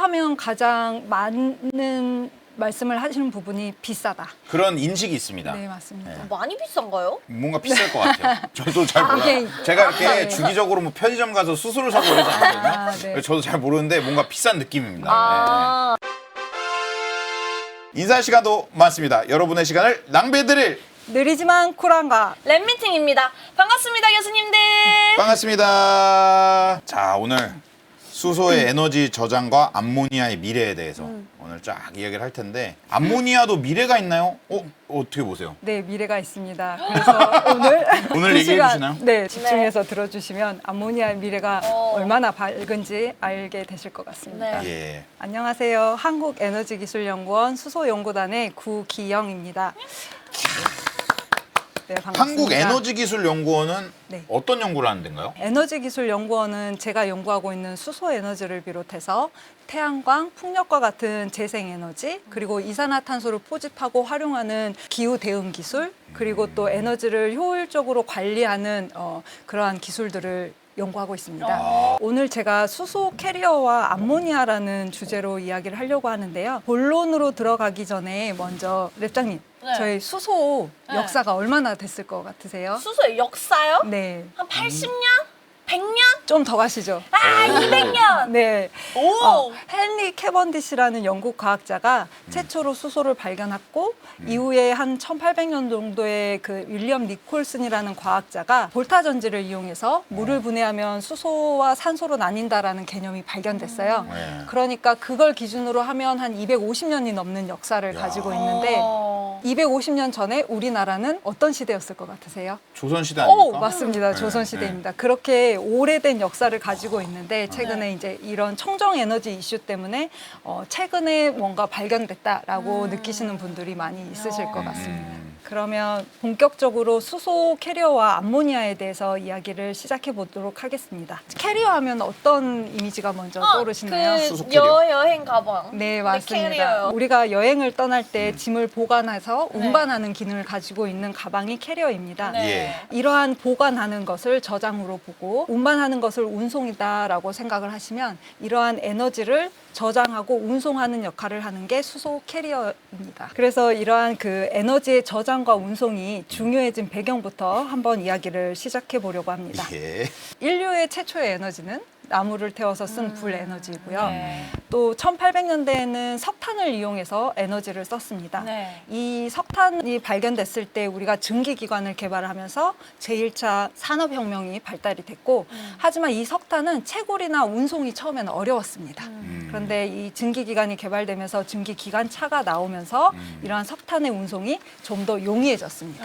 하면 가장 많은 말씀을 하시는 부분이 비싸다. 그런 인식이 있습니다. 네, 맞습니다. 네. 많이 비싼가요? 뭔가 비쌀 것 같아요. 저도 잘 몰라요. 네. 제가 이렇게 네. 주기적으로 뭐 편의점 가서 수수를 사고 그러지 않거든요. 아, 네. 그래서 저도 잘 모르는데 뭔가 비싼 느낌입니다. 아, 네. 인사 시간도 많습니다. 여러분의 시간을 낭비해드릴 느리지만 쿨한가. 랩미팅입니다. 반갑습니다, 교수님들. 반갑습니다. 자, 오늘 수소의 에너지 저장과 암모니아의 미래에 대해서 오늘 쫙 이야기를 할 텐데, 암모니아도 미래가 있나요? 어떻게 보세요? 네, 미래가 있습니다. 그래서 오늘 오늘 두 얘기해 시간, 주시나요? 네, 집중해서 들어주시면 암모니아의 미래가 얼마나 밝은지 알게 되실 것 같습니다. 네. 예. 안녕하세요. 한국에너지기술연구원 수소연구단의 구기영입니다. 네, 반갑습니다. 한국에너지기술연구원은 네. 어떤 연구를 하는 데인가요? 에너지기술연구원은 제가 연구하고 있는 수소에너지를 비롯해서 태양광, 풍력과 같은 재생에너지, 그리고 이산화탄소를 포집하고 활용하는 기후 대응 기술, 그리고 또 에너지를 효율적으로 관리하는 그러한 기술들을 연구하고 있습니다. 오늘 제가 수소 캐리어와 암모니아라는 주제로 이야기를 하려고 하는데요. 본론으로 들어가기 전에 먼저 랩장님, 네. 저희 수소 네. 역사가 얼마나 됐을 것 같으세요? 수소의 역사요? 네, 한 80년? 100년? 좀 더 가시죠. 아, 200년! 네. 오! 헨리 캐번디시라는 영국 과학자가 최초로 수소를 발견했고 이후에 한 1800년 정도의 그 윌리엄 니콜슨이라는 과학자가 볼타 전지를 이용해서 물을 분해하면 수소와 산소로 나뉜다라는 개념이 발견됐어요. 네. 그러니까 그걸 기준으로 하면 한 250년이 넘는 역사를 가지고 있는데 250년 전에 우리나라는 어떤 시대였을 것 같으세요? 조선시대 아닙니까? 맞습니다. 네, 조선시대입니다. 그렇게 오래된 역사를 가지고 있는데 최근에 이제 이런 청정 에너지 이슈 때문에 최근에 뭔가 발견됐다라고 느끼시는 분들이 많이 있으실 것 같습니다. 그러면 본격적으로 수소 캐리어와 암모니아에 대해서 이야기를 시작해 보도록 하겠습니다. 캐리어 하면 어떤 이미지가 먼저 떠오르시나요? 그 수소 캐리어. 여행 가방. 네, 맞습니다. 캐리어요. 우리가 여행을 떠날 때 짐을 보관해서 운반하는 기능을 가지고 있는 가방이 캐리어입니다. 네. 예. 이러한 보관하는 것을 저장으로 보고 운반하는 것을 운송이다라고 생각을 하시면 이러한 에너지를 저장하고 운송하는 역할을 하는 게 수소 캐리어입니다. 그래서 이러한 그 에너지의 저장과 운송이 중요해진 배경부터 한번 이야기를 시작해 보려고 합니다. 예. 인류의 최초의 에너지는 나무를 태워서 쓴 불 에너지이고요. 네. 또 1800년대에는 석탄을 이용해서 에너지를 썼습니다. 네. 이 석탄이 발견됐을 때 우리가 증기기관을 개발하면서 제1차 산업혁명이 발달이 됐고 하지만 이 석탄은 채굴이나 운송이 처음에는 어려웠습니다. 그런데 이 증기기관이 개발되면서 증기기관차가 나오면서 이러한 석탄의 운송이 좀 더 용이해졌습니다.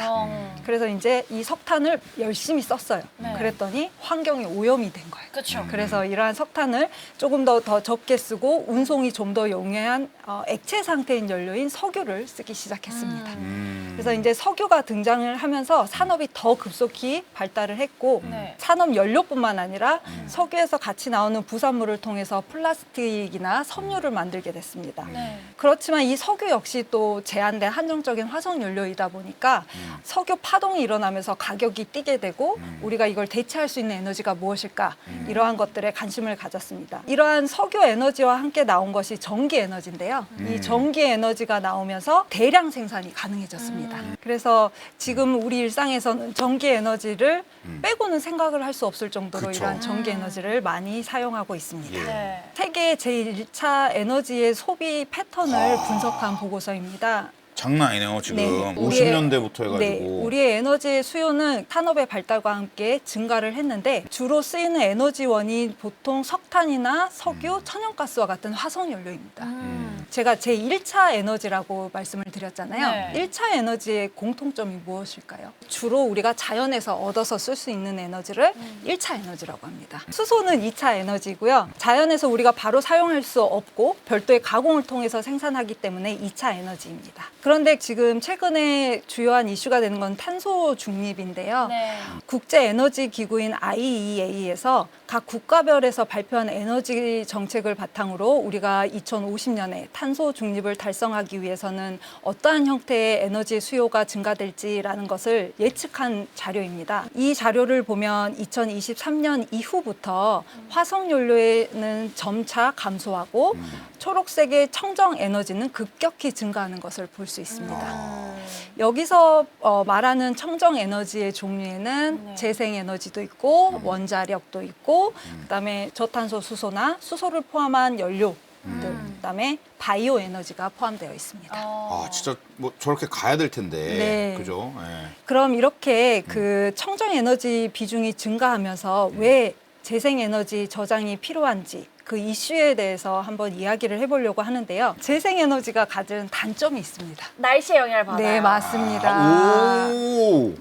그래서 이제 이 석탄을 열심히 썼어요. 네. 그랬더니 환경이 오염이 된 거예요. 그렇죠. 그래서 이러한 석탄을 조금 더 적게 쓰고 운송이 좀 더 용이한 액체 상태인 연료인 석유를 쓰기 시작했습니다. 그래서 이제 석유가 등장을 하면서 산업이 더 급속히 발달을 했고 네. 산업 연료뿐만 아니라 석유에서 같이 나오는 부산물을 통해서 플라스틱이나 섬유를 만들게 됐습니다. 네. 그렇지만 이 석유 역시 또 제한된 한정적인 화석 연료이다 보니까 석유 파동이 일어나면서 가격이 뛰게 되고 우리가 이걸 대체할 수 있는 에너지가 무엇일까 이러한 것들에 관심을 가졌습니다. 이러한 석유 에너지와 함께 나온 것이 전기 에너지인데요. 이 전기 에너지가 나오면서 대량 생산이 가능해졌습니다. 그래서 지금 우리 일상에서는 전기 에너지를 빼고는 생각을 할 수 없을 정도로 그쵸. 이러한 전기 에너지를 많이 사용하고 있습니다. 예. 네. 세계 제1차 에너지의 소비 패턴을 분석한 보고서입니다. 장난 아니네요, 지금. 네, 50년대부터 해가지고. 네, 우리의 에너지 수요는 산업의 발달과 함께 증가를 했는데 주로 쓰이는 에너지원이 보통 석탄이나 석유, 천연가스와 같은 화석연료입니다. 제가 제1차 에너지라고 말씀을 드렸잖아요. 네. 1차 에너지의 공통점이 무엇일까요? 주로 우리가 자연에서 얻어서 쓸 수 있는 에너지를 1차 에너지라고 합니다. 수소는 2차 에너지고요. 자연에서 우리가 바로 사용할 수 없고 별도의 가공을 통해서 생산하기 때문에 2차 에너지입니다. 그런데 지금 최근에 주요한 이슈가 되는 건 탄소 중립인데요. 네. 국제 에너지 기구인 IEA에서 각 국가별에서 발표한 에너지 정책을 바탕으로 우리가 2050년에 탄소 중립을 달성하기 위해서는 어떠한 형태의 에너지 수요가 증가될지라는 것을 예측한 자료입니다. 이 자료를 보면 2023년 이후부터 화석 연료에는 점차 감소하고 초록색의 청정 에너지는 급격히 증가하는 것을 볼 수 있습니다. 여기서 말하는 청정 에너지의 종류에는 네. 재생 에너지도 있고 원자력도 있고 그다음에 저탄소 수소나 수소를 포함한 연료들 그다음에 바이오 에너지가 포함되어 있습니다. 아, 진짜 뭐 저렇게 가야 될 텐데. 네. 그죠? 예. 그럼 이렇게 그 청정 에너지 비중이 증가하면서 왜 재생 에너지 저장이 필요한지 그 이슈에 대해서 한번 이야기를 해보려고 하는데요. 재생 에너지가 가진 단점이 있습니다. 날씨에 영향을 받아요. 네, 맞습니다. 아, 오.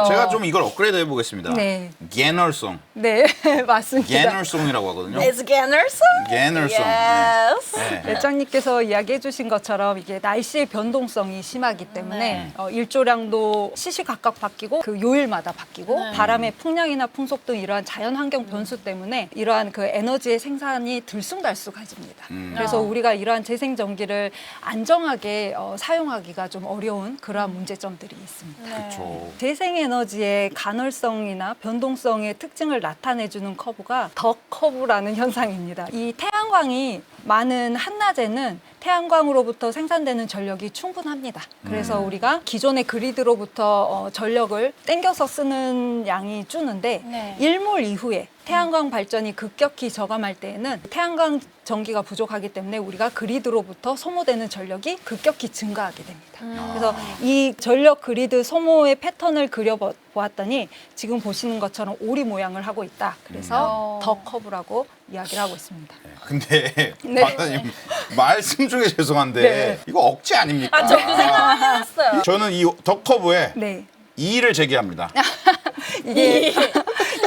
제가 좀 이걸 업그레이드 해보겠습니다. 네. 게널송. 네, 맞습니다. 게널송이라고 하거든요. Is Gannerson? 게널송. Yes. 네. 네. 배짱님께서 이야기해 주신 것처럼 이게 날씨의 변동성이 심하기 때문에 네. 일조량도 시시각각 바뀌고 그 요일마다 바뀌고 네. 바람의 풍량이나 풍속 등 이러한 자연환경 변수 때문에 이러한 그 에너지의 생산이 들쑥날쑥해집니다. 그래서 우리가 이러한 재생전기를 안정하게 사용하기가 좀 어려운 그러한 문제점들이 있습니다. 네. 그렇죠. 재생에너지의 간헐성이나 변동성의 특징을 나타내주는 커브가 더 커브라는 현상입니다. 이 태양광이 많은 한낮에는 태양광으로부터 생산되는 전력이 충분합니다. 그래서 우리가 기존의 그리드로부터 전력을 땡겨서 쓰는 양이 주는데 네. 일몰 이후에 태양광 발전이 급격히 저감할 때에는 태양광 전기가 부족하기 때문에 우리가 그리드로부터 소모되는 전력이 급격히 증가하게 됩니다. 그래서 이 전력 그리드 소모의 패턴을 그려보았더니 지금 보시는 것처럼 오리 모양을 하고 있다. 그래서 더 커브라고 이야기를 하고 있습니다. 근데 네. 박사님 말씀 중에 죄송한데 네. 이거 억지 아닙니까? 아, 저 그 생각 해봤어요. 저는 이 덕커브에 네. 이의를 제기합니다. 이게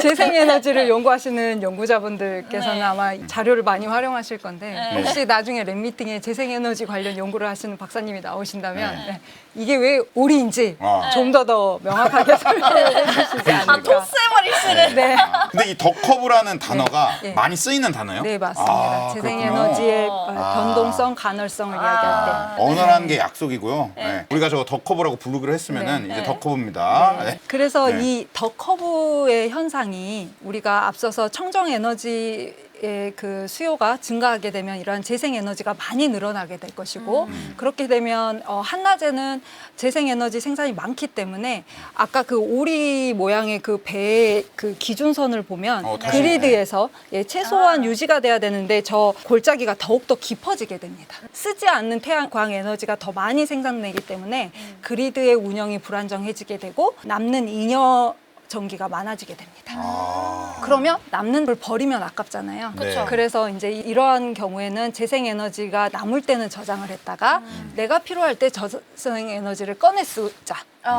재생에너지를 연구하시는 연구자분들께서는 네. 아마 자료를 많이 활용하실 건데 네. 혹시 나중에 랩미팅에 재생에너지 관련 연구를 하시는 박사님이 나오신다면 네. 네. 이게 왜 오리인지 아. 좀 더 명확하게 설명해 주시지 아, 않을까. 토스해버릴 수는. 네. 근데 이 덕커브라는 단어가 네. 많이 쓰이는 단어예요? 네, 맞습니다. 아, 재생에너지의 그렇구나. 변동성, 간헐성을 이야기할 때. 언어라는 게 약속이고요. 네. 우리가 저거 덕커브라고 부르기로 했으면은 네. 이제 덕커브입니다. 네. 그래서 네. 이 더 커브의 현상이 우리가 앞서서 청정 에너지의 그 수요가 증가하게 되면 이러한 재생 에너지가 많이 늘어나게 될 것이고 그렇게 되면 한낮에는 재생 에너지 생산이 많기 때문에 아까 그 오리 모양의 그 배의 그 기준선을 보면 다시, 그리드에서 최소한 유지가 돼야 되는데 저 골짜기가 더욱더 깊어지게 됩니다. 쓰지 않는 태양광 에너지가 더 많이 생산되기 때문에 그리드의 운영이 불안정해지게 되고 남는 잉여 전기가 많아지게 됩니다. 그러면 남는 걸 버리면 아깝잖아요. 그쵸. 그래서 이제 이러한 경우에는 재생 에너지가 남을 때는 저장을 했다가 내가 필요할 때 재생 에너지를 꺼내 쓰자.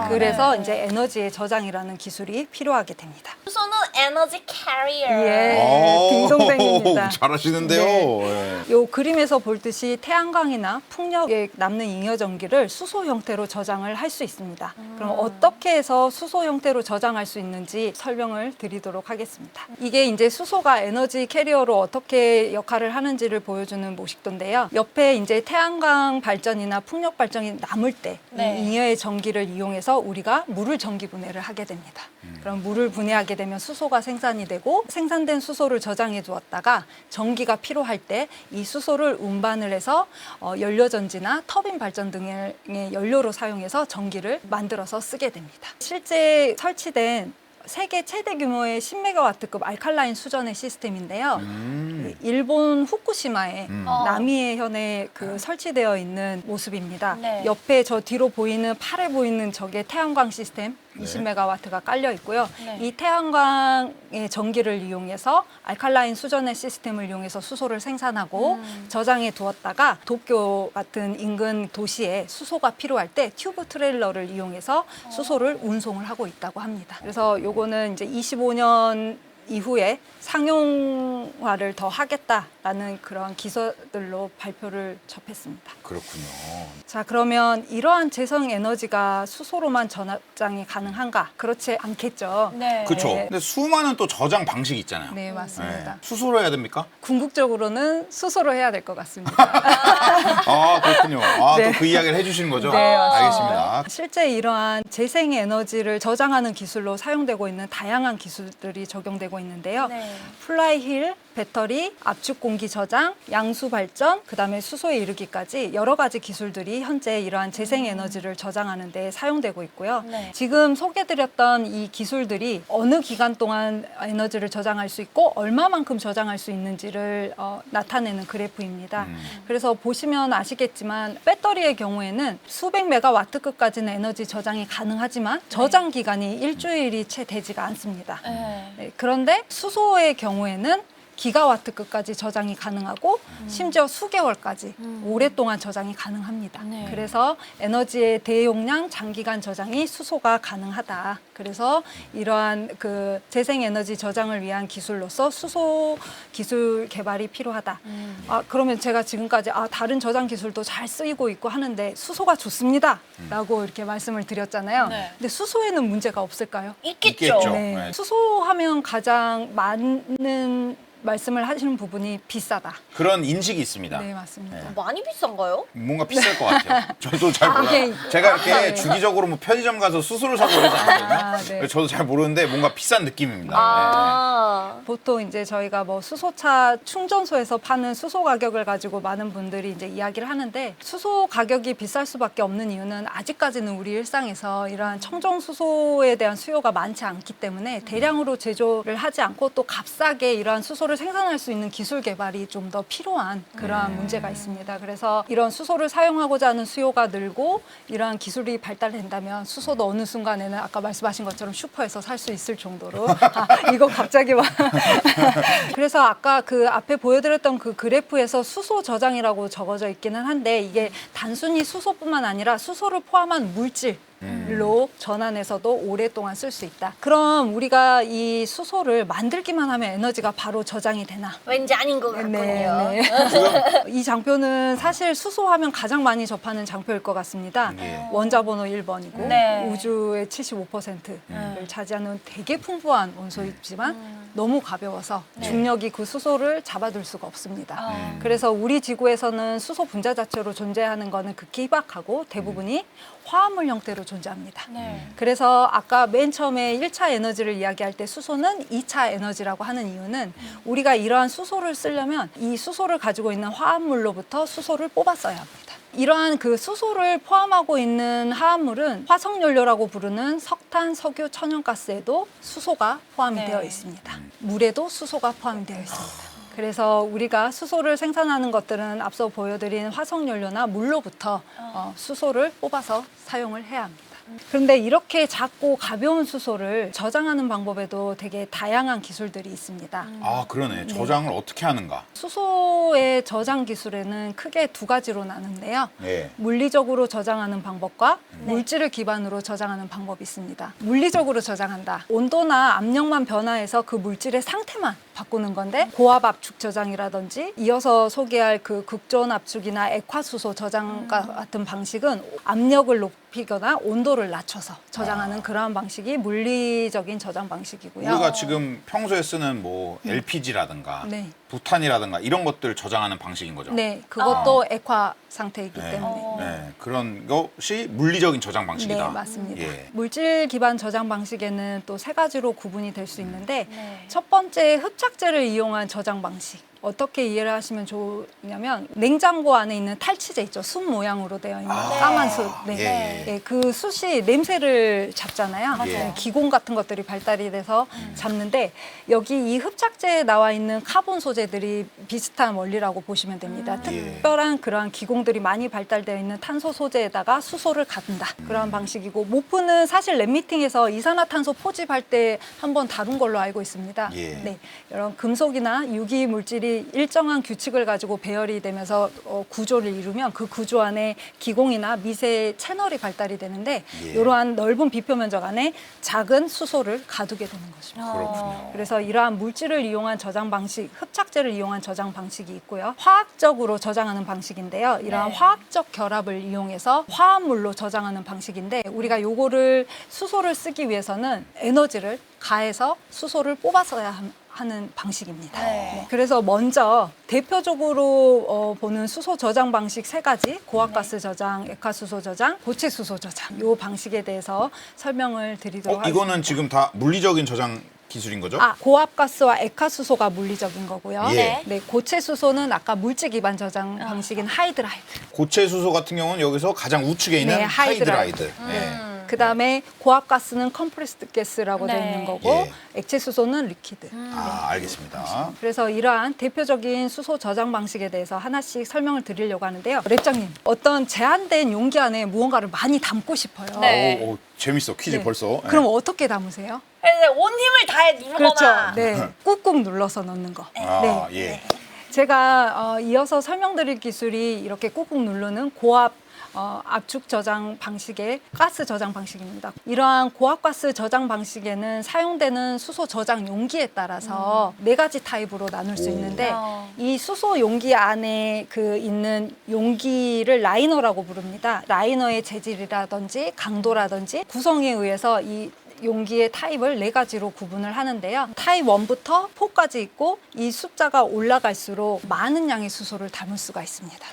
그래서 네. 이제 에너지의 저장이라는 기술이 필요하게 됩니다. 수소는 에너지 캐리어. 예. 오, 딩동댕입니다. 잘하시는데요. 네. 예. 요 그림에서 볼 듯이 태양광이나 풍력에 남는 잉여 전기를 수소 형태로 저장을 할 수 있습니다. 그럼 어떻게 해서 수소 형태로 저장할 수 있는지 설명을 드리도록 하겠습니다. 이게 이제 수소가 에너지 캐리어로 어떻게 역할을 하는지를 보여주는 모식도인데요. 옆에 이제 태양광 발전이나 풍력 발전이 남을 때 네. 이 잉여의 전기를 이용해서 우리가 물을 전기 분해를 하게 됩니다. 그럼 물을 분해하게 되면 수소가 생산이 되고 생산된 수소를 저장해 두었다가 전기가 필요할 때 이 수소를 운반을 해서 연료전지나 터빈 발전 등의 연료로 사용해서 전기를 만들어서 쓰게 됩니다. 실제 설치된 세계 최대 규모의 10메가와트급 알칼라인 수전의 시스템인데요. 일본 후쿠시마에 나미에 현에 그 설치되어 있는 모습입니다. 네. 옆에 저 뒤로 보이는 팔에 보이는 저게 태양광 시스템 20메가와트가 깔려 있고요. 네. 이 태양광의 전기를 이용해서 알칼라인 수전의 시스템을 이용해서 수소를 생산하고 저장해 두었다가 도쿄 같은 인근 도시에 수소가 필요할 때 튜브 트레일러를 이용해서 수소를 운송을 하고 있다고 합니다. 그래서 요거는 이제 25년 이후에 상용화를 더 하겠다라는 그런 기사들로 발표를 접했습니다. 그렇군요. 자, 그러면 이러한 재생 에너지가 수소로만 저장이 가능한가? 그렇지 않겠죠. 네. 그렇죠. 네. 근데 수많은 또 저장 방식이 있잖아요. 네, 맞습니다. 네. 수소로 해야 됩니까? 궁극적으로는 수소로 해야 될 것 같습니다. 아, 그렇군요. 아, 네. 또 그 이야기를 해주시는 거죠? 네, 맞습니다. 알겠습니다. 실제 이러한 재생 에너지를 저장하는 기술로 사용되고 있는 다양한 기술들이 적용되고 있는데요. 네. 플라이휠, 배터리, 압축 공기 저장, 양수 발전, 그다음에 수소에 이르기까지 여러 가지 기술들이 현재 이러한 재생 에너지를 저장하는 데 사용되고 있고요. 네. 지금 소개드렸던 이 기술들이 어느 기간 동안 에너지를 저장할 수 있고 얼마만큼 저장할 수 있는지를 나타내는 그래프입니다. 그래서 보시면 아시겠지만 배터리의 경우에는 수백 메가와트급까지는 에너지 저장이 가능하지만 저장 기간이 일주일이 채 되지가 않습니다. 네. 네, 그런데 수소의 경우에는 기가와트급까지 저장이 가능하고 심지어 수개월까지 오랫동안 저장이 가능합니다. 네. 그래서 에너지의 대용량 장기간 저장이 수소가 가능하다. 그래서 이러한 그 재생에너지 저장을 위한 기술로서 수소 기술 개발이 필요하다. 그러면 제가 지금까지 다른 저장 기술도 잘 쓰이고 있고 하는데 수소가 좋습니다. 라고 이렇게 말씀을 드렸잖아요. 네. 근데 수소에는 문제가 없을까요? 있겠죠. 있겠죠. 네. 네. 수소하면 가장 많은 말씀을 하시는 부분이 비싸다. 그런 인식이 있습니다. 네, 맞습니다. 많이 비싼가요? 뭔가 비쌀 것 같아요. 저도 잘 몰라요. 네. 제가 이렇게 네. 주기적으로 뭐 편의점 가서 수소를 사고 그러지 않거든요. 네. 그래서 저도 잘 모르는데 뭔가 비싼 느낌입니다. 아. 보통 이제 저희가 뭐 수소차 충전소에서 파는 수소 가격을 가지고 많은 분들이 이제 이야기를 하는데 수소 가격이 비쌀 수밖에 없는 이유는 아직까지는 우리 일상에서 이러한 청정 수소에 대한 수요가 많지 않기 때문에 대량으로 제조를 하지 않고 또 값싸게 이러한 수소를 생산할 수 있는 기술 개발이 좀 더 필요한 그러한 문제가 있습니다. 그래서 이런 수소를 사용하고자 하는 수요가 늘고 이러한 기술이 발달된다면 수소도 어느 순간에는 아까 말씀하신 것처럼 슈퍼에서 살 수 있을 정도로 이거 갑자기 와. 그래서 아까 그 앞에 보여드렸던 그 그래프에서 수소 저장이라고 적어져 있기는 한데 이게 단순히 수소뿐만 아니라 수소를 포함한 물질로 전환해서도 오랫동안 쓸 수 있다. 그럼 우리가 이 수소를 만들기만 하면 에너지가 바로 저장이 되나? 왠지 아닌 것 같군요. 이 장표는 사실 수소하면 가장 많이 접하는 장표일 것 같습니다. 예. 원자 번호 1번이고 네. 우주의 75%를 차지하는 되게 풍부한 원소이지만 너무 가벼워서 중력이 그 수소를 잡아둘 수가 없습니다. 그래서 우리 지구에서는 수소 분자 자체로 존재하는 거는 극히 희박하고 대부분이 화합물 형태로 존재합니다. 네. 그래서 아까 맨 처음에 1차 에너지를 이야기할 때 수소는 2차 에너지라고 하는 이유는 우리가 이러한 수소를 쓰려면 이 수소를 가지고 있는 화합물로부터 수소를 뽑아 써야 합니다. 이러한 그 수소를 포함하고 있는 화합물은 화석연료라고 부르는 석탄, 석유, 천연가스에도 수소가 포함이 네. 되어 있습니다. 물에도 수소가 포함이 되어 있습니다. 그래서 우리가 수소를 생산하는 것들은 앞서 보여드린 화석연료나 물로부터 수소를 뽑아서 사용을 해야 합니다. 그런데 이렇게 작고 가벼운 수소를 저장하는 방법에도 되게 다양한 기술들이 있습니다. 아, 그러네. 저장을 어떻게 하는가? 수소의 저장 기술에는 크게 두 가지로 나누는데요. 예. 물리적으로 저장하는 방법과 물질을 기반으로 저장하는 방법이 있습니다. 물리적으로 저장한다. 온도나 압력만 변화해서 그 물질의 상태만 바꾸는 건데 고압 압축 저장이라든지 이어서 소개할 그 극전 압축이나 액화수소 저장과 같은 방식은 압력을 높이거나 온도를 낮춰서 저장하는 그러한 방식이 물리적인 저장 방식이고요. 우리가 지금 평소에 쓰는 뭐 LPG라든가 네. 부탄이라든가 이런 것들 저장하는 방식인 거죠. 네, 그것도 액화 상태이기 네. 때문에. 네, 그런 것이 물리적인 저장 방식이다. 네, 맞습니다. 예. 물질 기반 저장 방식에는 또 세 가지로 구분이 될 수 있는데 네. 첫 번째 흡착제를 이용한 저장 방식. 어떻게 이해를 하시면 좋냐면 냉장고 안에 있는 탈취제 있죠. 숯 모양으로 되어 있는 까만 숯. 네. 예, 예. 그 숯이 냄새를 잡잖아요. 맞아요. 기공 같은 것들이 발달이 돼서 잡는데 여기 이 흡착제에 나와 있는 카본 소재 소재들이 비슷한 원리라고 보시면 됩니다. 예. 특별한 그러한 기공들이 많이 발달되어 있는 탄소 소재에다가 수소를 가둔다. 그런 방식이고 모프는 사실 랩미팅에서 이산화탄소 포집할 때 한번 다룬 걸로 알고 있습니다. 예. 네, 이런 금속이나 유기 물질이 일정한 규칙을 가지고 배열이 되면서 구조를 이루면 그 구조 안에 기공이나 미세 채널이 발달이 되는데 예. 이러한 넓은 비표 면적 안에 작은 수소를 가두게 되는 것입니다. 그렇군요. 그래서 이러한 물질을 이용한 저장 방식, 흡착제를 이용한 저장 방식이 있고요. 화학적으로 저장하는 방식인데요. 이러한 네. 화학적 결합을 이용해서 화합물로 저장하는 방식인데 우리가 요거를 수소를 쓰기 위해서는 에너지를 가해서 수소를 뽑아서야 하는 방식입니다. 네. 그래서 먼저 대표적으로 보는 수소 저장 방식 세 가지, 고압가스 저장, 액화수소 저장, 고체수소 저장 이 방식에 대해서 설명을 드리도록 하겠습니다. 이거는 지금 다 물리적인 저장 기술인 거죠? 고압가스와 액화수소가 물리적인 거고요. 예. 네, 고체수소는 아까 물질 기반 저장 방식인 하이드라이드. 고체 수소 같은 경우는 여기서 가장 우측에 있는 네, 하이드라이드. 하이드라이드. 예. 그다음에 고압가스는 컴프레스드 가스라고 네. 되어 있는 거고 예. 액체수소는 리퀴드. 알겠습니다. 그래서 이러한 대표적인 수소 저장 방식에 대해서 하나씩 설명을 드리려고 하는데요. 랩장님, 어떤 제한된 용기 안에 무언가를 많이 담고 싶어요. 네. 오, 재밌어. 퀴즈 네. 벌써. 그럼 어떻게 담으세요? 네, 온 힘을 다해 누르거나. 그렇죠. 네, 꾹꾹 눌러서 넣는 거. 아, 네. 예. 제가 이어서 설명드릴 기술이 이렇게 꾹꾹 누르는 고압 압축 저장 방식의 가스 저장 방식입니다. 이러한 고압가스 저장 방식에는 사용되는 수소 저장 용기에 따라서 네 가지 타입으로 나눌 수 오. 있는데 어. 이 수소 용기 안에 있는 용기를 라이너라고 부릅니다. 라이너의 재질이라든지 강도라든지 구성에 의해서 이 용기의 타입을 네 가지로 구분을 하는데요. 타입 1부터 4까지 있고 이 숫자가 올라갈수록 많은 양의 수소를 담을 수가 있습니다.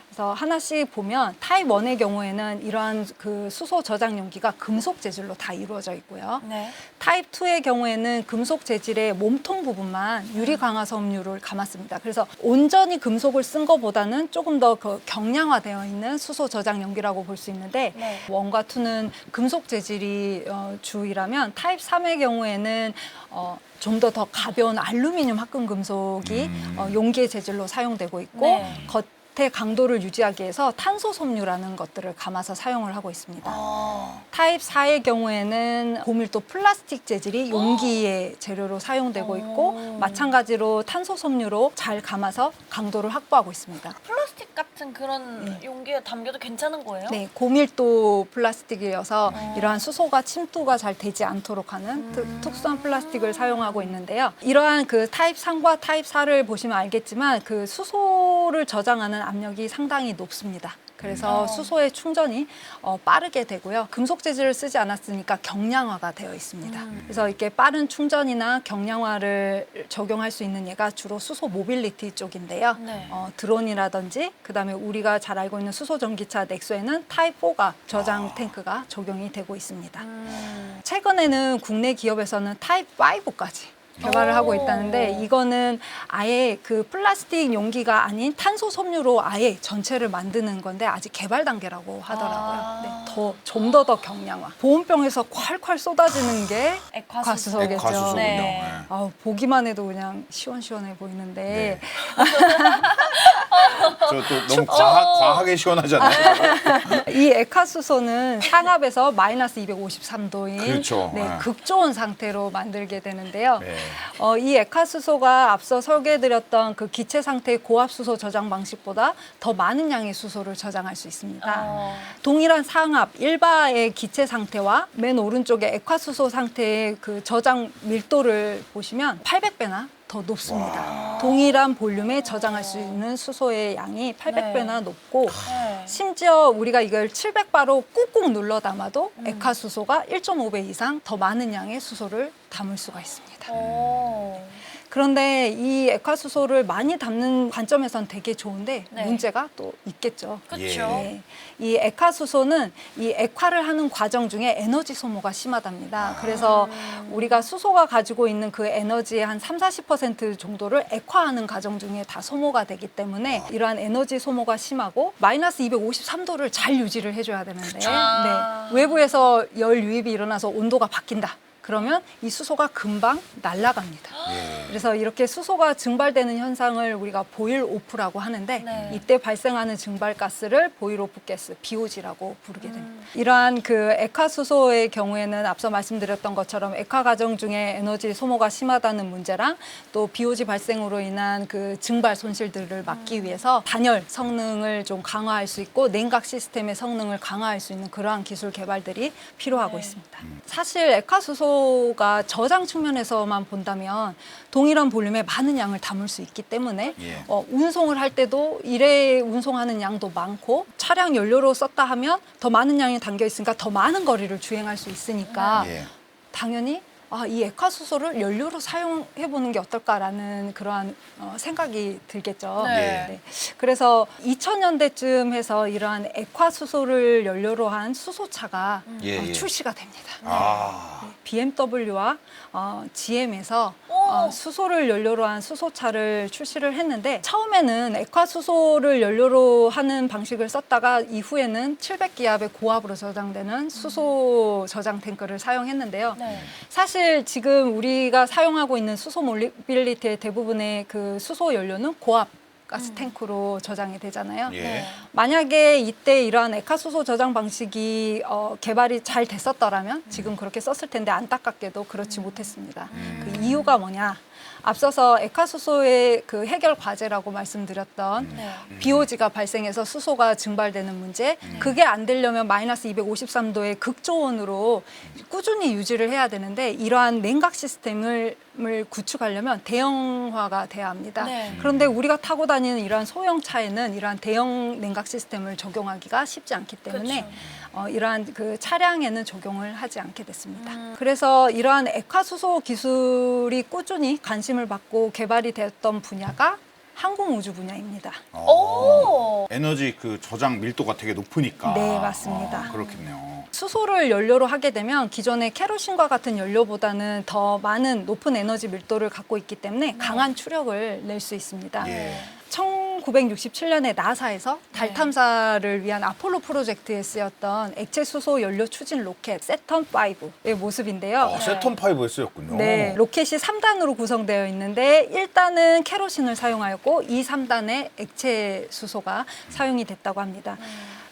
그래서 하나씩 보면 타입 1의 경우에는 이러한 그 수소 저장 용기가 금속 재질로 다 이루어져 있고요. 네. 타입 2의 경우에는 금속 재질의 몸통 부분만 유리 강화 섬유를 감았습니다. 그래서 온전히 금속을 쓴 것보다는 조금 더 그 경량화되어 있는 수소 저장 용기라고 볼 수 있는데 네. 1과 2는 금속 재질이 주이라면 타입 3의 경우에는 좀 더 가벼운 알루미늄 합금 금속이 용기의 재질로 사용되고 있고 네. 겉의 강도를 유지하기 위해서 탄소 섬유라는 것들을 감아서 사용을 하고 있습니다. 타입 4의 경우에는 고밀도 플라스틱 재질이 용기의 재료로 사용되고 있고 마찬가지로 탄소 섬유로 잘 감아서 강도를 확보하고 있습니다. 플라스틱 같은 그런 용기에 담겨도 괜찮은 거예요? 네, 고밀도 플라스틱이어서 이러한 수소가 침투가 잘 되지 않도록 하는 특수한 플라스틱을 사용하고 있는데요. 이러한 그 타입 3과 타입 4를 보시면 알겠지만 그 수소를 저장하는 압력이 상당히 높습니다. 그래서 수소의 충전이 빠르게 되고요. 금속 재질을 쓰지 않았으니까 경량화가 되어 있습니다. 그래서 이렇게 빠른 충전이나 경량화를 적용할 수 있는 예가 주로 수소 모빌리티 쪽인데요. 네. 드론이라든지 그다음에 우리가 잘 알고 있는 수소 전기차 넥소에는 타입 4가 저장 탱크가 적용이 되고 있습니다. 최근에는 국내 기업에서는 타입 5까지 개발을 하고 있다는데 이거는 아예 그 플라스틱 용기가 아닌 탄소 섬유로 아예 전체를 만드는 건데 아직 개발 단계라고 하더라고요. 네, 좀 더 경량화. 보온병에서 콸콸 쏟아지는 게 액화수소겠죠. 액화수소군요. 네. 보기만 해도 그냥 시원시원해 보이는데 저 또 너무 과하게 시원하잖아요. 이 액화수소는 상압에서 마이너스 253도인 그렇죠. 네. 극저온 상태로 만들게 되는데요. 네. 이 액화수소가 앞서 소개해드렸던 그 기체 상태의 고압수소 저장 방식보다 더 많은 양의 수소를 저장할 수 있습니다. 동일한 상압, 일바의 기체 상태와 맨 오른쪽에 액화수소 상태의 그 저장 밀도를 보시면 800배나 더 높습니다. 동일한 볼륨에 저장할 수 있는 수소의 양이 800배나 높고 심지어 우리가 이걸 700바로 꾹꾹 눌러 담아도 액화수소가 1.5배 이상 더 많은 양의 수소를 담을 수가 있습니다. 그런데 이 액화수소를 많이 담는 관점에선 되게 좋은데 네. 문제가 또 있겠죠. 그렇죠. 네. 이 액화수소는 이 액화를 하는 과정 중에 에너지 소모가 심하답니다. 그래서 우리가 수소가 가지고 있는 그 에너지의 한 30-40% 정도를 액화하는 과정 중에 다 소모가 되기 때문에 이러한 에너지 소모가 심하고 마이너스 253도를 잘 유지를 해줘야 되는데 네. 외부에서 열 유입이 일어나서 온도가 바뀐다. 그러면 이 수소가 금방 날아갑니다. 예. 그래서 이렇게 수소가 증발되는 현상을 우리가 보일 오프라고 하는데 네. 이때 발생하는 증발가스를 보일 오프 가스, BOG라고 부르게 됩니다. 이러한 그 액화수소의 경우에는 앞서 말씀드렸던 것처럼 액화 과정 중에 에너지 소모가 심하다는 문제랑 또 BOG 발생으로 인한 그 증발 손실들을 막기 위해서 단열 성능을 좀 강화할 수 있고 냉각 시스템의 성능을 강화할 수 있는 그러한 기술 개발들이 필요하고 네. 있습니다. 사실 액화수소가 저장 측면에서만 본다면 동일한 볼륨에 많은 양을 담을 수 있기 때문에 예. 운송을 할 때도 일회 운송하는 양도 많고 차량 연료로 썼다 하면 더 많은 양이 담겨 있으니까 더 많은 거리를 주행할 수 있으니까 예. 당연히 이 액화수소를 연료로 사용해 보는 게 어떨까라는 그러한 생각이 들겠죠. 네. 네. 그래서 2000년대쯤 해서 이러한 액화수소를 연료로 한 수소차가 예, 예. 출시가 됩니다. 아. BMW와 GM에서 오! 수소를 연료로 한 수소차를 출시를 했는데 처음에는 액화수소를 연료로 하는 방식을 썼다가 이후에는 700기압의 고압으로 저장되는 수소 저장 탱크를 사용했는데요. 네. 사실 지금 우리가 사용하고 있는 수소 모빌리티의 대부분의 그 수소 연료는 고압 가스 탱크로 저장이 되잖아요. 예. 네. 만약에 이때 이러한 액화수소 저장 방식이 개발이 잘 됐었더라면 지금 그렇게 썼을 텐데 안타깝게도 그렇지 못했습니다. 그 이유가 뭐냐? 앞서서 액화수소의 그 해결 과제라고 말씀드렸던 네. BOG가 발생해서 수소가 증발되는 문제, 그게 안 되려면 마이너스 253도의 극저온으로 꾸준히 유지를 해야 되는데 이러한 냉각 시스템을 구축하려면 대형화가 돼야 합니다. 네. 그런데 우리가 타고 다니는 이러한 소형 차에는 이러한 대형 냉각 시스템을 적용하기가 쉽지 않기 때문에 이러한 그 차량에는 적용을 하지 않게 됐습니다. 그래서 이러한 액화수소 기술이 꾸준히 관심을 받고 개발이 되었던 분야가 항공우주 분야입니다. 오! 에너지 그 저장 밀도가 되게 높으니까. 네, 맞습니다. 그렇겠네요. 수소를 연료로 하게 되면 기존의 케로신과 같은 연료보다는 더 많은 높은 에너지 밀도를 갖고 있기 때문에 강한 추력을 낼 수 있습니다. 예. 1967년에 나사에서 달 네. 탐사를 위한 아폴로 프로젝트에 쓰였던 액체 수소 연료 추진 로켓 세턴5의 모습인데요. 세턴 5에 쓰였군요. 네, 로켓이 3단으로 구성되어 있는데 1단은 케로신을 사용하였고 2, 3단에 액체 수소가 사용이 됐다고 합니다.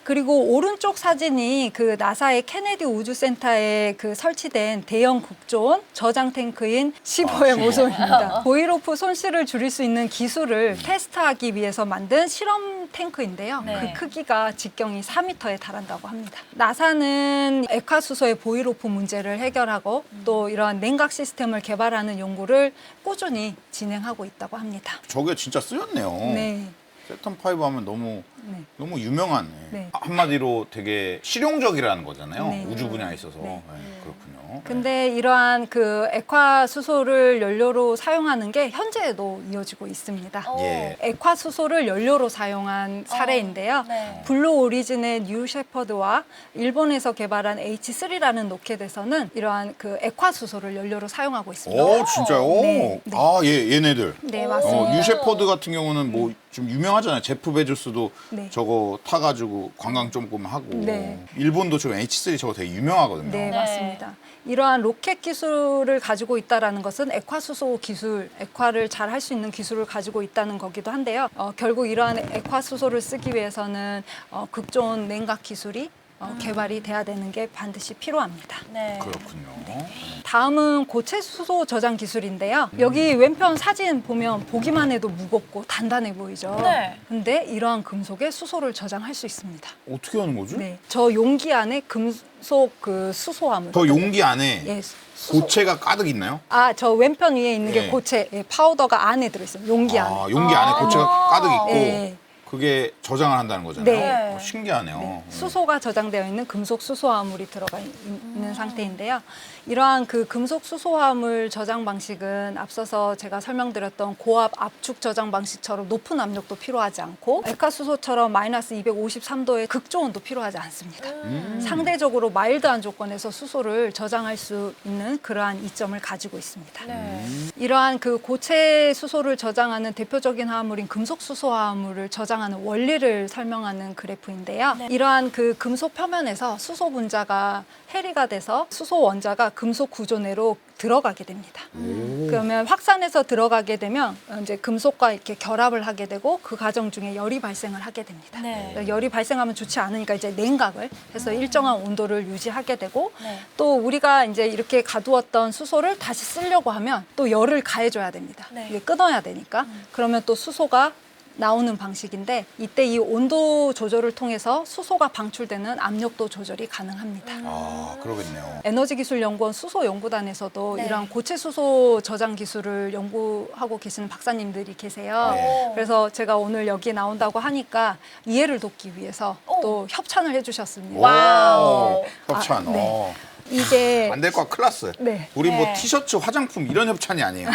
그리고 오른쪽 사진이 그 나사의 케네디 우주센터에 그 설치된 대형 국조온 저장 탱크인 15의 15. 모습입니다. 보일오프 손실을 줄일 수 있는 기술을 테스트하기 위해서 만든 실험 탱크인데요. 네. 그 크기가 직경이 4m에 달한다고 합니다. 나사는 액화수소의 보일오프 문제를 해결하고 또 이러한 냉각 시스템을 개발하는 연구를 꾸준히 진행하고 있다고 합니다. 저게 진짜 쓰였네요. 네. 세턴 5 하면 너무 네. 너무 유명하네. 네. 한마디로 되게 실용적이라는 거잖아요. 네. 우주 분야에 있어서. 네. 네, 그렇군요. 근데 이러한 그 액화수소를 연료로 사용하는 게 현재에도 이어지고 있습니다. 오. 예. 액화수소를 연료로 사용한 사례인데요. 네. 블루 오리진의 뉴 셰퍼드와 일본에서 개발한 H3라는 로켓에서는 이러한 그 액화수소를 연료로 사용하고 있습니다. 오, 진짜요? 네, 네. 아, 얘네들. 네, 맞습니다. 뉴셰퍼드 같은 경우는 뭐 좀 유명하잖아요. 제프 베조스도 네. 저거 타가지고 관광 조금 하고. 네. 일본도 지금 H3 저거 되게 유명하거든요. 네, 네. 맞습니다. 이러한 로켓 기술을 가지고 있다라는 것은 액화수소 기술, 액화를 잘 할 수 있는 기술을 가지고 있다는 거기도 한데요. 결국 이러한 액화수소를 쓰기 위해서는 극저온 냉각 기술이 개발이 돼야 되는 게 반드시 필요합니다. 네. 그렇군요. 다음은 고체 수소 저장 기술인데요. 여기 왼편 사진 보면 보기만 해도 무겁고 단단해 보이죠. 네. 근데 이러한 금속에 수소를 저장할 수 있습니다. 어떻게 하는 거지? 네, 저 용기 안에 금속 그 수소함을. 저 용기 안에 예, 수소. 고체가 가득 있나요? 저 왼편 위에 있는 예. 게 고체, 파우더가 안에 들어있어요. 용기 안에. 용기 안에 고체가 가득 있고 예. 그게 저장을 한다는 거잖아요. 네. 신기하네요. 네, 수소가 저장되어 있는 금속 수소화물이 들어가 있는 상태인데요. 이러한 그 금속 수소화물 저장 방식은 앞서서 제가 설명드렸던 고압 압축 저장 방식처럼 높은 압력도 필요하지 않고 액화수소처럼 마이너스 253도의 극저온도 필요하지 않습니다. 상대적으로 마일드한 조건에서 수소를 저장할 수 있는 그러한 이점을 가지고 있습니다. 네. 이러한 그 고체 수소를 저장하는 대표적인 화합물인 금속 수소 화합물을 저장 저장하는 원리를 설명하는 그래프인데요. 네. 이러한 그 금속 표면에서 수소 분자가 해리가 돼서 수소 원자가 금속 구조 내로 들어가게 됩니다. 그러면 확산해서 들어가게 되면 이제 금속과 이렇게 결합을 하게 되고 그 과정 중에 열이 발생을 하게 됩니다. 네. 열이 발생하면 좋지 않으니까 이제 냉각을 해서 일정한 온도를 유지하게 되고 네. 또 우리가 이제 이렇게 가두었던 수소를 다시 쓰려고 하면 또 열을 가해줘야 됩니다. 네. 이게 끊어야 되니까. 그러면 또 수소가 나오는 방식인데 이때 이 온도 조절을 통해서 수소가 방출되는 압력도 조절이 가능합니다. 아, 그러겠네요. 에너지기술연구원 수소연구단에서도 네. 이런 고체 수소 저장 기술을 연구하고 계시는 박사님들이 계세요. 네. 그래서 제가 오늘 여기에 나온다고 하니까 이해를 돕기 위해서 오. 또 협찬을 해주셨습니다. 와우. 협찬. 아, 네. 이게 안 될 거 클라스. 네. 우리 뭐 네. 티셔츠, 화장품 이런 협찬이 아니에요.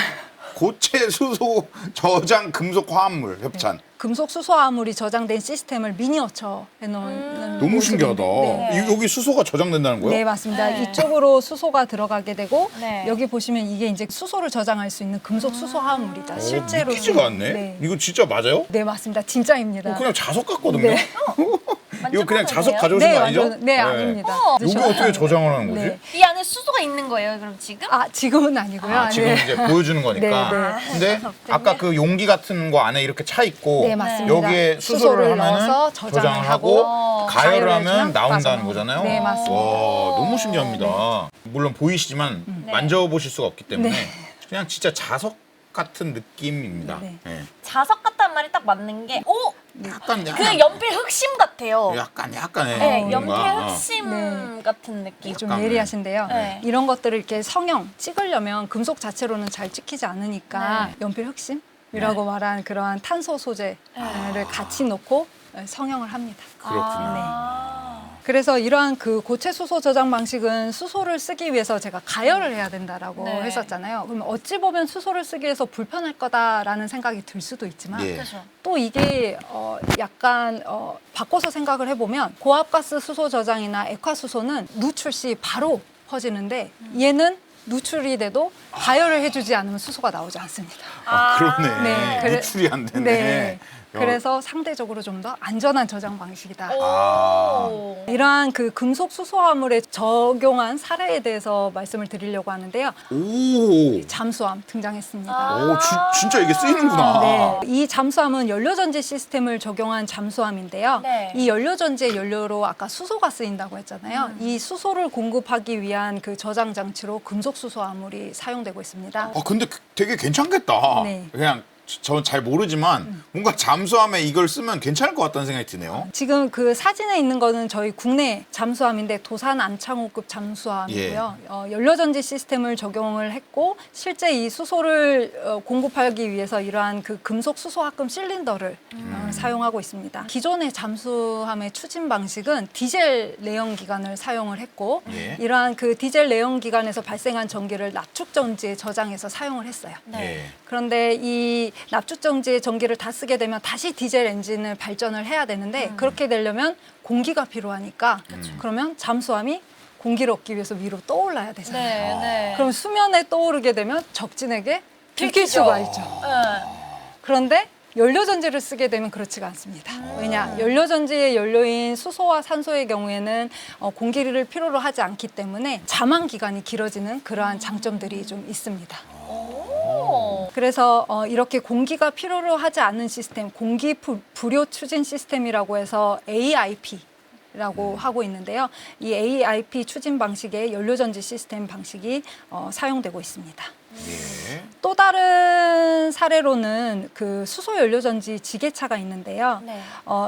고체 수소 저장 금속 화합물 협찬. 금속 수소화물이 저장된 시스템을 미니어처 해놓은 너무 신기하다. 네. 여기 수소가 저장된다는 거예요? 네, 맞습니다. 네. 이쪽으로 수소가 들어가게 되고 네. 여기 보시면 이게 이제 수소를 저장할 수 있는 금속 수소화물이다. 실제로 믿기지가 않네. 네. 이거 진짜 맞아요? 네, 맞습니다. 진짜입니다. 그냥 자석 같거든요. 네. 이거 그냥 만져봐도 자석 돼요? 가져오신 네, 거 아니죠? 완전, 네, 아닙니다. 여기 어떻게 저장을 하는 거지? 네. 이 안에 수소가 있는 거예요, 그럼 지금? 아, 지금은 아니고요. 아, 지금 네. 이제 보여주는 거니까. 네, 네. 근데 아까 그 용기 같은 거 안에 이렇게 차 있고 네, 맞습니다. 여기에 수소를 하면은 넣어서 저장을 하고 가열을 가열을 하면 해주면 나온다는 빠져나오고. 거잖아요. 네, 맞습니다. 와, 너무 신기합니다. 물론 보이시지만 네. 만져보실 수가 없기 때문에 네. 그냥 진짜 자석 같은 느낌입니다. 네. 예. 자석 같다는 말이 딱 맞는 게, 오! 약간 그 연필 흑심 같아요. 약간의 네, 연필 뭔가, 흑심 네. 같은 느낌. 좀 약간, 예리하신데요. 네. 이런 것들을 이렇게 성형 찍으려면 금속 자체로는 잘 찍히지 않으니까 네. 연필 흑심이라고 말한 그러한 탄소 소재를 같이 놓고 성형을 합니다. 아. 그래서 이러한 그 고체 수소 저장 방식은 수소를 쓰기 위해서 제가 가열을 해야 된다라고 네. 했었잖아요. 그럼 어찌 보면 수소를 쓰기 위해서 불편할 거다라는 생각이 들 수도 있지만 예. 그렇죠. 또 이게 약간 바꿔서 생각을 해보면 고압가스 수소 저장이나 액화수소는 누출 시 바로 퍼지는데 얘는 누출이 돼도 가열을 해주지 않으면 수소가 나오지 않습니다. 아, 그러네. 네, 그래- 누출이 안 되네. 네. 그래서 상대적으로 좀 더 안전한 저장 방식이다. 오. 이러한 그 금속 수소화물에 적용한 사례에 대해서 말씀을 드리려고 하는데요. 오. 잠수함 등장했습니다. 아. 진짜 이게 쓰이는구나. 네, 이 잠수함은 연료전지 시스템을 적용한 잠수함인데요. 네. 이 연료전지의 연료로 아까 수소가 쓰인다고 했잖아요. 이 수소를 공급하기 위한 그 저장 장치로 금속 수소화물이 사용되고 있습니다. 아, 근데 되게 괜찮겠다. 네. 그냥 전 잘 모르지만 뭔가 잠수함에 이걸 쓰면 괜찮을 것 같다는 생각이 드네요. 지금 그 사진에 있는 거는 저희 국내 잠수함인데 도산 안창호급 잠수함이고요. 연료전지 시스템을 적용을 했고 실제 이 수소를 공급하기 위해서 이러한 그 금속 수소합금 실린더를 사용하고 있습니다. 기존의 잠수함의 추진 방식은 디젤 내연 기관을 사용을 했고 예. 이러한 그 디젤 내연 기관에서 발생한 전기를 납축전지에 저장해서 사용을 했어요. 네. 예. 그런데 이 납축전지의 전기를 다 쓰게 되면 다시 디젤 엔진을 발전을 해야 되는데 그렇게 되려면 공기가 필요하니까 그러면 잠수함이 공기를 얻기 위해서 위로 떠올라야 되잖아요. 네, 네. 그럼 수면에 떠오르게 되면 적진에게 들킬 들키죠. 수가 있죠. 네. 그런데 연료전지를 쓰게 되면 그렇지가 않습니다. 왜냐? 연료전지의 연료인 수소와 산소의 경우에는 공기를 필요로 하지 않기 때문에 잠안 기간이 길어지는 그러한 장점들이 좀 있습니다. 오. 그래서 이렇게 공기가 필요로 하지 않는 시스템, 공기 불효 추진 시스템이라고 해서 AIP라고 하고 있는데요. 이 AIP 추진 방식의 연료전지 시스템 방식이 사용되고 있습니다. 예. 또 다른 사례로는 그 수소 연료전지 지게차가 있는데요. 네.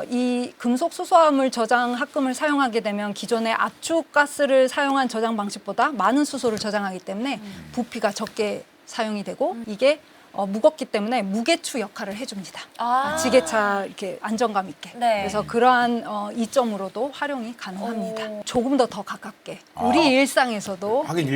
이 금속 수소화물 저장 합금을 사용하게 되면 기존의 압축가스를 사용한 저장 방식보다 많은 수소를 저장하기 때문에 부피가 적게 사용이 되고 이게 무겁기 때문에 무게추 역할을 해줍니다. 아. 지게차 이렇게 안정감 있게. 네. 그래서 그러한 이점으로도 활용이 가능합니다. 오. 조금 더 가깝게. 우리 일상에서도 하긴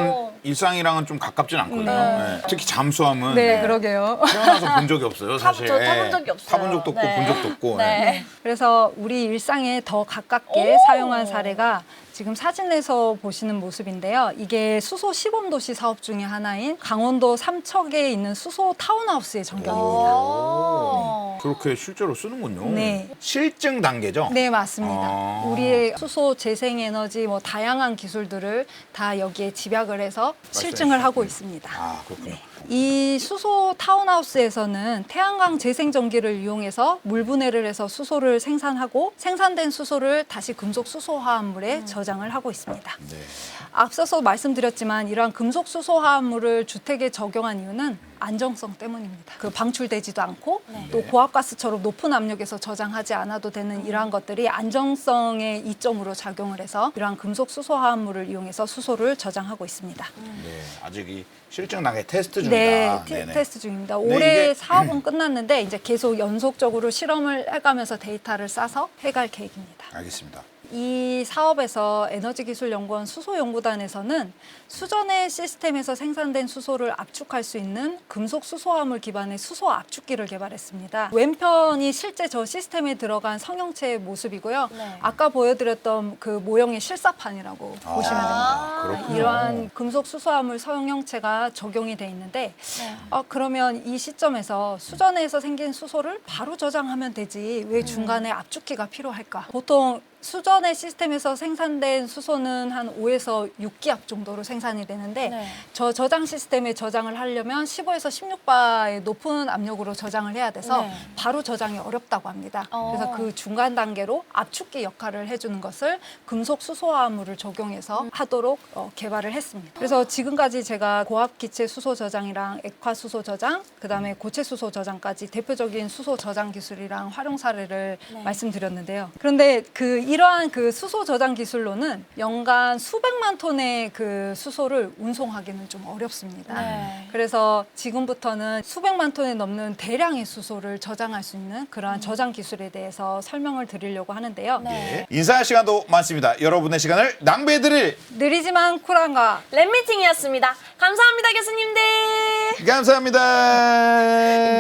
오. 일상이랑은 좀 가깝진 않거든요. 네. 예. 특히 잠수함은 네, 그러게요. 태어나서 본 적이 없어요, 사실. 저 타본 예. 적이 없어요. 타본 적도 없고 네. 본 적도 없고. 예. 네. 그래서 우리 일상에 더 가깝게 오. 사용한 사례가 지금 사진에서 보시는 모습인데요. 이게 수소 시범도시 사업 중에 하나인 강원도 삼척에 있는 수소 타운하우스의 전경입니다. 오. 그렇게 실제로 쓰는군요. 네. 실증 단계죠? 네, 맞습니다. 아. 우리의 수소 재생에너지 뭐 다양한 기술들을 다 여기에 집약을 해서 실증을 하고 있습니다. 아, 그렇군요. 이 수소 타운하우스에서는 태양광 재생전기를 이용해서 물 분해를 해서 수소를 생산하고 생산된 수소를 다시 금속 수소 화합물에 저장을 하고 있습니다. 네. 앞서서 말씀드렸지만 이러한 금속 수소 화합물을 주택에 적용한 이유는 안정성 때문입니다. 그 방출되지도 않고 또 고압가스처럼 높은 압력에서 저장하지 않아도 되는 이러한 것들이 안정성의 이점으로 작용을 해서 이러한 금속 수소 화합물을 이용해서 수소를 저장하고 있습니다. 네. 아직 이 실증 단계 테스트 중이다. 네, 네네. 테스트 중입니다. 네, 올해 이게- 사업은 끝났는데 이제 계속 연속적으로 실험을 해가면서 데이터를 쌓아서 해갈 계획입니다. 알겠습니다. 이 사업에서 에너지기술연구원 수소연구단에서는 수전의 시스템에서 생산된 수소를 압축할 수 있는 금속 수소화물 기반의 수소 압축기를 개발했습니다. 왼편이 실제 저 시스템에 들어간 성형체의 모습이고요. 네. 아까 보여드렸던 그 모형의 실사판이라고 보시면 됩니다. 그렇군요. 이러한 금속 수소화물 성형체가 적용이 돼 있는데 네. 그러면 이 시점에서 수전에서 생긴 수소를 바로 저장하면 되지 왜 중간에 압축기가 필요할까? 보통 수전의 시스템에서 생산된 수소는 한 5에서 6기압 정도로 생산이 되는데 네. 저 저장 시스템에 저장을 하려면 15에서 16바의 높은 압력으로 저장을 해야 돼서 네. 바로 저장이 어렵다고 합니다. 어. 그래서 그 중간 단계로 압축기 역할을 해주는 것을 금속 수소화물을 적용해서 하도록 개발을 했습니다. 그래서 지금까지 제가 고압 기체 수소 저장이랑 액화 수소 저장, 그다음에 고체 수소 저장까지 대표적인 수소 저장 기술이랑 활용 사례를 네. 말씀드렸는데요. 그런데 이러한 그 수소 저장 기술로는 연간 수백만 톤의 그 수소를 운송하기는 좀 어렵습니다. 네. 그래서 지금부터는 수백만 톤에 넘는 대량의 수소를 저장할 수 있는 그러한 저장 기술에 대해서 설명을 드리려고 하는데요. 네. 인사할 시간도 많습니다. 여러분의 시간을 낭비해드릴 느리지만 쿨한 과 랩미팅이었습니다. 감사합니다, 교수님들. 감사합니다.